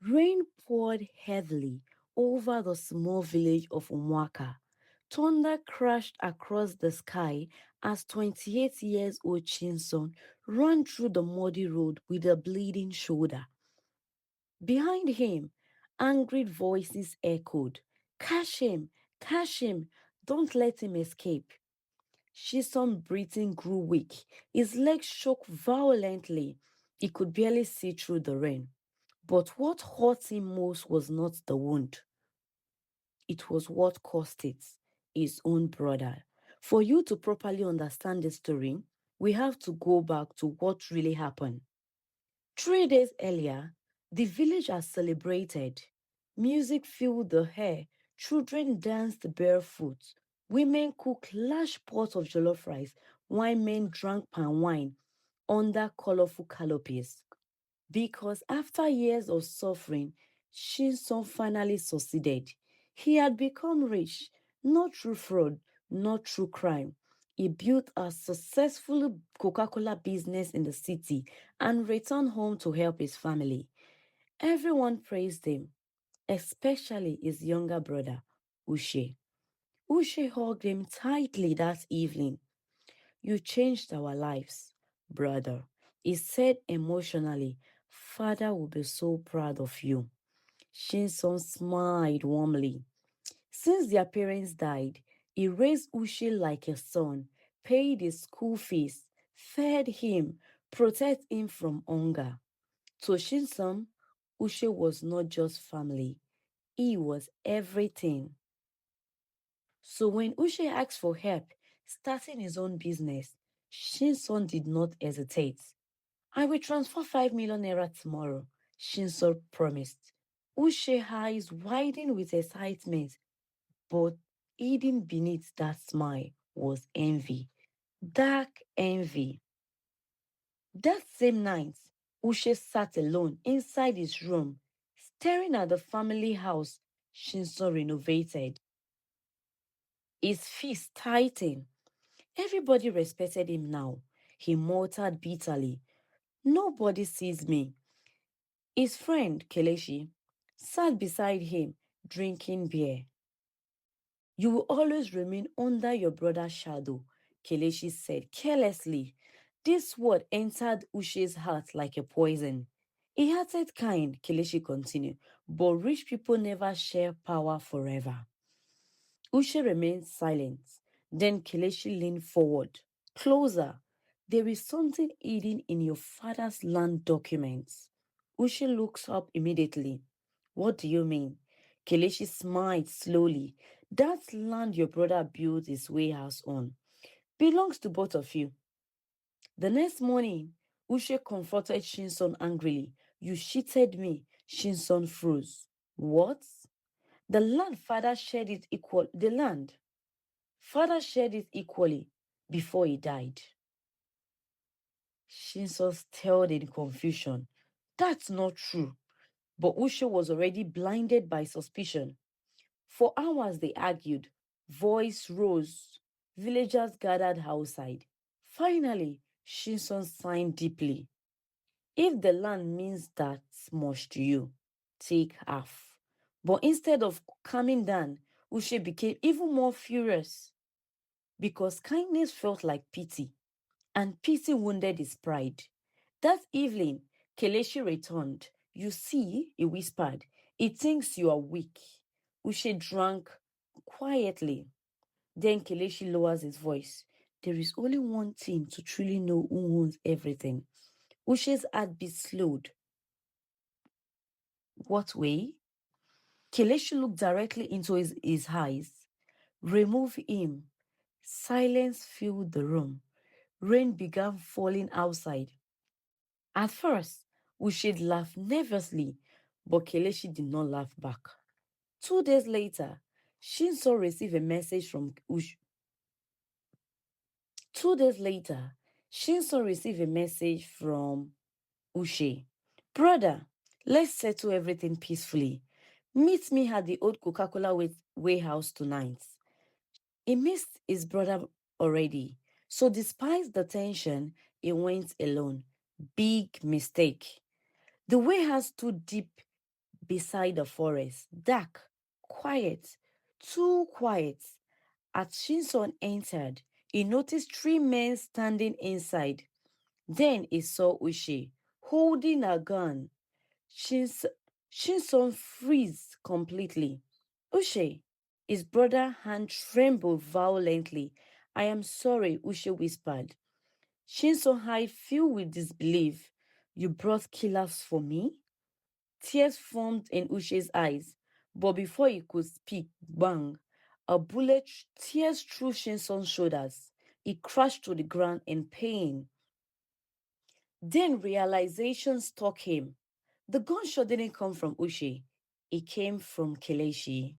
Rain poured heavily over the small village of Umwaka. Thunder crashed across the sky as 28 years old Chinson ran through the muddy road with a bleeding shoulder. Behind him, angry voices echoed, "Catch him! Catch him! Don't let him escape!" Chisholm's breathing grew weak. His legs shook violently. He could barely see through the rain. But what hurt him most was not the wound. It was what caused it, his own brother. For you to properly understand the story, we have to go back to what really happened. 3 days earlier, the village had celebrated. Music filled the air, children danced barefoot, women cooked large pots of jollof rice, while men drank palm wine under colorful canopies. Because after years of suffering, Shinson finally succeeded. He had become rich, not through fraud, not through crime. He built a successful Coca Cola business in the city and returned home to help his family. Everyone praised him, especially his younger brother, Ushe. Ushe hugged him tightly that evening. "You changed our lives, brother," he said emotionally. "Father will be so proud of you." Shinson smiled warmly. Since their parents died, he raised Uche like a son, paid his school fees, fed him, protected him from hunger. To Shinson, Uche was not just family, he was everything. So when Uche asked for help starting his own business, Shinson did not hesitate. "I will transfer 5 million naira tomorrow," Shinson promised. Uche eyes widened with excitement, but hidden beneath that smile was envy. Dark envy. That same night, Uche sat alone inside his room, staring at the family house Shinson renovated. His fist tightened. Everybody respected him now. He muttered bitterly, "Nobody sees me." His friend, Kelechi, sat beside him, drinking beer. "You will always remain under your brother's shadow," Kelechi said carelessly. This word entered Uche's heart like a poison. "He hearted kind," Kelechi continued, "but rich people never share power forever." Uche remained silent. Then Kelechi leaned forward, closer. "There is something hidden in your father's land documents." Uche looks up immediately. "What do you mean?" Kelechi smiled slowly. "That land your brother built his warehouse on belongs to both of you." The next morning, Uche confronted Shinson angrily. "You cheated me." Shinson froze. "What?" The land father shared it equal. The land father shared it equally before he died. Shinson stared in confusion. "That's not true." But Uche was already blinded by suspicion. For hours they argued. Voice rose. Villagers gathered outside. Finally, Shinson sighed deeply. "If the land means that much to you, take half." But instead of calming down, Uche became even more furious because kindness felt like pity, and pity wounded his pride. That evening, Kelechi returned. "You see," he whispered, "he thinks you are weak." Uche drank quietly. Then Kelechi lowers his voice. "There is only one thing to truly know who owns everything." Uche's heartbeat slowed. "What way?" Kelechi looked directly into his eyes. "Remove him." Silence filled the room. Rain began falling outside. At first, Uche laughed nervously, but Kelechi did not laugh back. 2 days later, Shinso received a message from Uche. 2 days later, Shinso received a message from Uche. "Brother, let's settle everything peacefully. Meet me at the old Coca-Cola warehouse tonight." He missed his brother already, so despite the tension, he went alone. Big mistake. The warehouse stood deep beside the forest. Dark, quiet, too quiet. As Shinson entered, he noticed three men standing inside. Then he saw Uche holding a gun. Shins- Shinson freeze completely. Uche, his brother hand trembled violently. I am sorry, Uche whispered. Shinson eye filled with disbelief. You brought killers for me? Tears formed in Uche's eyes, but before he could speak, bang, a bullet tears through Shinson's shoulders. He crashed to the ground in pain. Then realization struck him. The gunshot didn't come from Uche. It came from Kelechi.